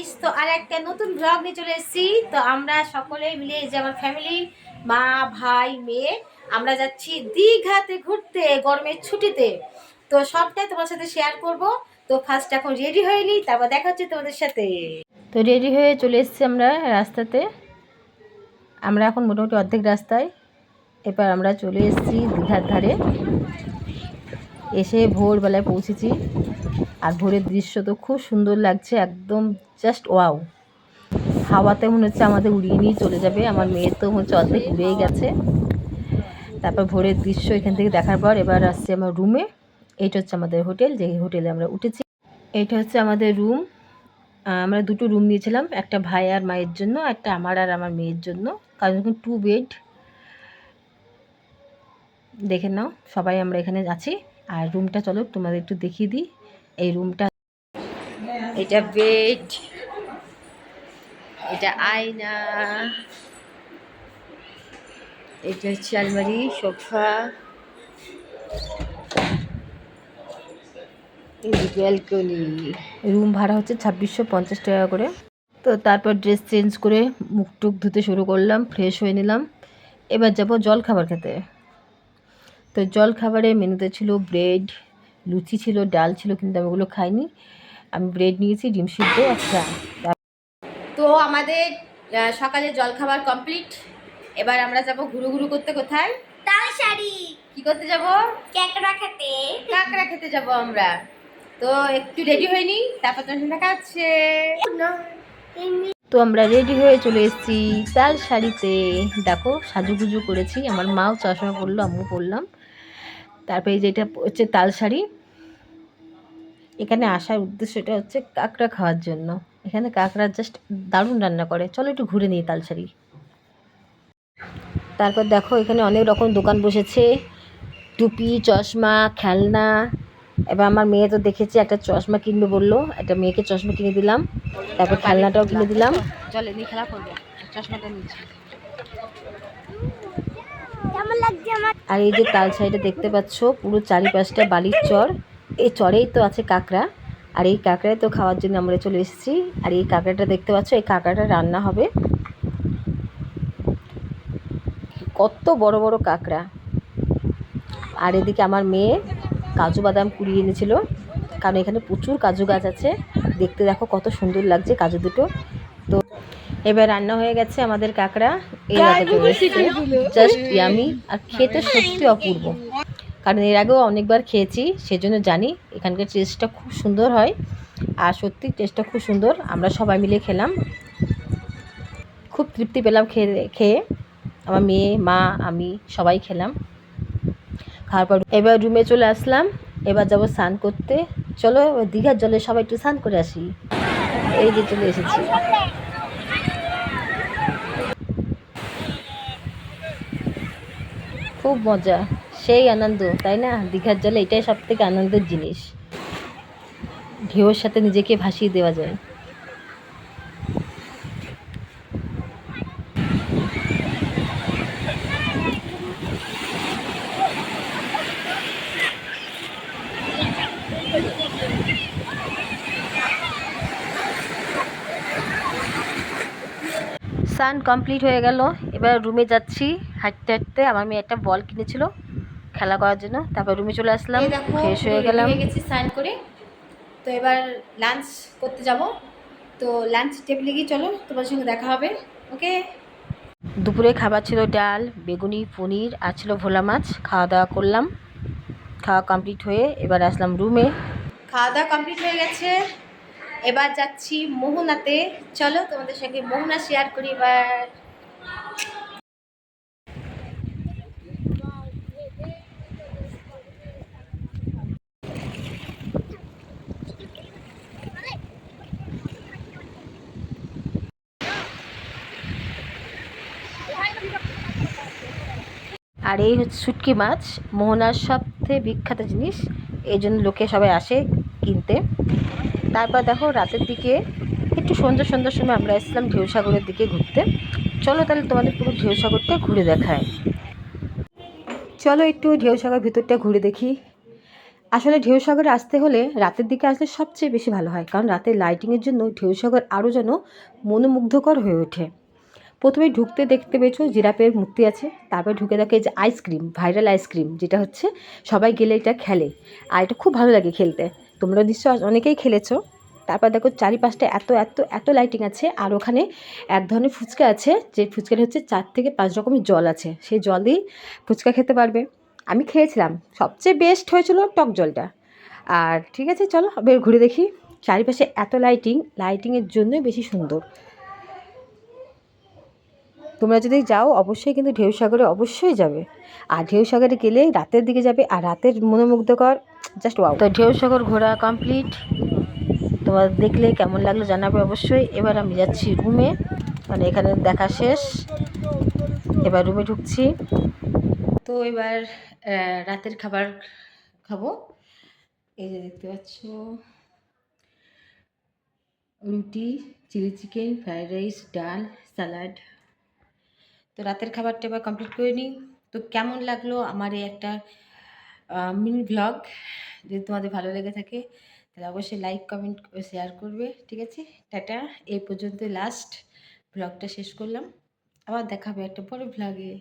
Guys, তো আর একটা নতুন ব্লগ নিয়ে চলে এসেছি। তো আমরা সকলে মিলে, এই যে আমার ফ্যামিলি, মা ভাই মেয়ে, আমরা যাচ্ছি দীঘাতে ঘুরতে গরমের ছুটিতে। তো সবটাই তোমার সাথে শেয়ার করব। তো ফার্স্ট এখন রেডি হয়ে নিই, তারপর দেখা হচ্ছে তোমাদের সাথে। তো রেডি হয়ে চলে এসেছি আমরা রাস্তাতে। আমরা এখন মোটামুটি অর্ধেক রাস্তায়। এবার আমরা চলে এসেছি দীঘার ধারে। এসে ভোরবেলায় পৌঁছেছি। আর ভোরের দৃশ্য তো খুব সুন্দর লাগছে, একদম জাস্ট ওয়াও। হাওয়াতে মনে হচ্ছে আমাদের উড়িয়ে নিয়ে চলে যাবে। আমার মেয়ে তো মনে হচ্ছে অর্ধেক উড়েই গেছে। তারপর ভোরের দৃশ্য এখান থেকে দেখার পর এবার আসছে আমার রুমে। এইটা হচ্ছে আমাদের হোটেল, যে হোটেলে আমরা উঠেছি। এইটা হচ্ছে আমাদের রুম। আমরা দুটো রুম নিয়েছিলাম, একটা ভাই আর মায়ের জন্য, একটা আমার আর আমার মেয়ের জন্য। কারণ এখন 2 বেড। দেখে নাও, সবাই আমরা এখানে আছি। আর রুমটা চলো তোমাদের একটু দেখিয়ে দিই। এই রুমটা, এটা বেড, এটা আয়না, এটা হচ্ছে আলমারি, সোফা, ব্যালকনি। রুম ভাড়া হচ্ছে 2650 টাকা করে। তো তারপর ড্রেস চেঞ্জ করে মুখ টুক ধুতে শুরু করলাম, ফ্রেশ হয়ে নিলাম। এবার যাব জল খাবার খেতে। তো জল খাবারের মেনুতে ছিল ব্রেড, লুচি ছিল, ডাল ছিল, কিন্তু আমি ওগুলো খাইনি। আমি ব্রেড নিয়েছি, ডিম সিদ্ধ, আচ্ছা। তো আমাদের সকালে জল খাবার কমপ্লিট। এবার আমরা যাব ঘুরু ঘুরু করতে। কোথায়? তালসারি। কি করতে যাব? কাঁকড়া খেতে। কাঁকড়া খেতে যাব আমরা। তো একটু রেডি হয়ে নিই, তারপর তোমার দেখা হচ্ছে। তো আমরা রেডি হয়ে চলে এসেছি তালসারিতে। দেখো সাজুগুজু করেছি, আমার মাও চশমা পরলো, আম্মু পরলাম। তারপরে এই যেটা হচ্ছে তালসারি। এখানে আসার উদ্দেশ্যটা হচ্ছে কাঁকড়া খাওয়ার জন্য। এখানে কাঁকড়া জাস্ট দারুণ রান্না করে। চলো একটু ঘুরে নিই তালসারি। তারপর দেখো এখানে অনেক রকম দোকান বসেছে, টুপি, চশমা, খেলনা। এবার আমার মেয়ে তো দেখেছি একটা চশমা কিনবে বললো, একটা মেয়েকে চশমা কিনে দিলাম। তারপর খেলনাটাও কিনে দিলাম। চলে নিয়ে খেলা করবে, চশমাটা নিচ্ছি। আর এই যে তালসারিটা দেখতে পাচ্ছ, পুরো চারিপাশটা বালির চর। এই চরেই তো আছে কাঁকড়া। আর এই কাঁকড়ায় তো খাওয়ার জন্য আমরা চলে এসেছি। আর এই কাঁকড়াটা দেখতে পাচ্ছ, এই কাঁকড়াটা রান্না হবে। কত বড় বড় কাঁকড়া। আর এদিকে আমার মেয়ে কাজু বাদাম কুড়িয়ে এনেছিল, কারণ এখানে প্রচুর কাজু গাছ আছে। দেখতে দেখো কত সুন্দর লাগছে কাজু দুটো। তো এবার রান্না হয়ে গেছে আমাদের কাঁকড়া। এই জাস্ট ইয়ামি, আর খেতে সত্যি অপূর্ব। কারণ এর আগেও অনেকবার খেয়েছি, সেজন্য জানি এখানকার টেস্টটা খুব সুন্দর হয়। আর সত্যি টেস্টটা খুব সুন্দর। আমরা সবাই মিলে খেলাম, খুব তৃপ্তি পেলাম খেয়ে। আমার মেয়ে, মা, আমি সবাই খেলাম। খাওয়ার পর এবার রুমে চলে আসলাম। এবার যাবো স্নান করতে। চলো দীঘার জলে সবাই একটু স্নান করে আসি। এই যে চলে এসেছি। খুব মজা, সেই আনন্দ, তাই না? দীঘার জলে এটাই সব থেকে আনন্দের জিনিস। ঢেউয়ের সাথে নিজেকে ভাসিয়ে দেওয়া যায়। স্নান কমপ্লিট হয়ে গেল। এবার রুমে যাচ্ছি হাঁটতে হাঁটতে। আমার মেয়ে একটা বল কিনেছিল খেলা করার জন্য। তারপর রুমে চলে আসলাম, ফ্রেশ হয়ে গেলাম, হয়ে গেছি স্নান করে। তো এবার লাঞ্চ করতে যাব। তো লাঞ্চ টেবিলে গিয়ে চলো তোমার সঙ্গে দেখা হবে। ওকে। দুপুরে খাবার ছিল ডাল, বেগুনি, পনির, আর ছিল ভোলা মাছ। খাওয়া দাওয়া করলাম। খাওয়া কমপ্লিট হয়ে এবার আসলাম রুমে। খাওয়া দাওয়া কমপ্লিট হয়ে গেছে। এবার যাচ্ছি মোহনাতে। চলো তোমাদের সঙ্গে মোহনা শেয়ার করি এবার। আর এই হচ্ছে শুটকি মাছ, মোহনার সবথেকে বিখ্যাত জিনিস। এই জন্য লোকে সবাই আসে কিনতে। তারপর দেখো রাতের দিকে একটু সন্ধ্যার সময় আমরা এসেছিলাম ঢেউসাগরের দিকে ঘুরতে। চলো তাহলে তোমাদের পুরো ঢেউসাগরটা ঘুরে দেখায়। চলো একটু ঢেউসাগর ভিতরটা ঘুরে দেখি। আসলে ঢেউসাগরে আসতে হলে রাতের দিকে আসলে সবচেয়ে বেশি ভালো হয়, কারণ রাতের লাইটিংয়ের জন্য ঢেউসাগর আরও যেন মনোমুগ্ধকর হয়ে ওঠে। প্রথমে ঢুকতে দেখতে পেয়েছো জিরাফের মূর্তি আছে, তারপরে ঢুকে দেখে যে আইসক্রিম, ভাইরাল আইসক্রিম, যেটা হচ্ছে সবাই গেলে এটা খেলে, আর এটা খুব ভালো লাগে খেলতে। তোমরা নিশ্চয় অনেকেই খেলেছো। তারপর দেখো চারিপাশটা এত এত এত লাইটিং আছে, আর ওখানে এক ধরনের ফুচকা আছে, যে ফুচকাটা হচ্ছে 4 থেকে 5 রকমের জল আছে, সেই জল দিয়েই ফুচকা খেতে পারবে। আমি খেয়েছিলাম, সবচেয়ে বেস্ট হয়েছিল টক জলটা। আর ঠিক আছে, চলো এবার ঘুরে দেখি। চারিপাশে এত লাইটিংয়ের জন্যই বেশি সুন্দর। তোমরা যদি যাও অবশ্যই কিন্তু ঢেউসাগরে অবশ্যই যাবে, আর ঢেউসাগরে গেলে রাতের দিকে যাবে, আর রাতের মনোমুগ্ধকর জাস্ট ওয়াও। তো ঢেউসাগর ঘোরা কমপ্লিট, তোমার দেখলে কেমন লাগলো জানাবে অবশ্যই। এবার আমি যাচ্ছি রুমে, মানে এখানে দেখা শেষ, এবার রুমে ঢুকছি। তো এবার রাতের খাবার খাবো। এই যে দেখতে পাচ্ছ, রুটি, চিলি চিকেন, ফ্রাইড রাইস, ডাল, স্যালাড। তো রাতের খাবারটা এবার কমপ্লিট করে নিই। তো কেমন লাগলো আমার এই একটা মিনি ব্লগ? যদি তোমাদের ভালো লেগে থাকে তাহলে অবশ্যই লাইক, কমেন্ট ও শেয়ার করবে। ঠিক আছে, টাটা। এই পর্যন্ত লাস্ট ব্লগটা শেষ করলাম, আবার দেখা হবে একটা পরের ব্লগে।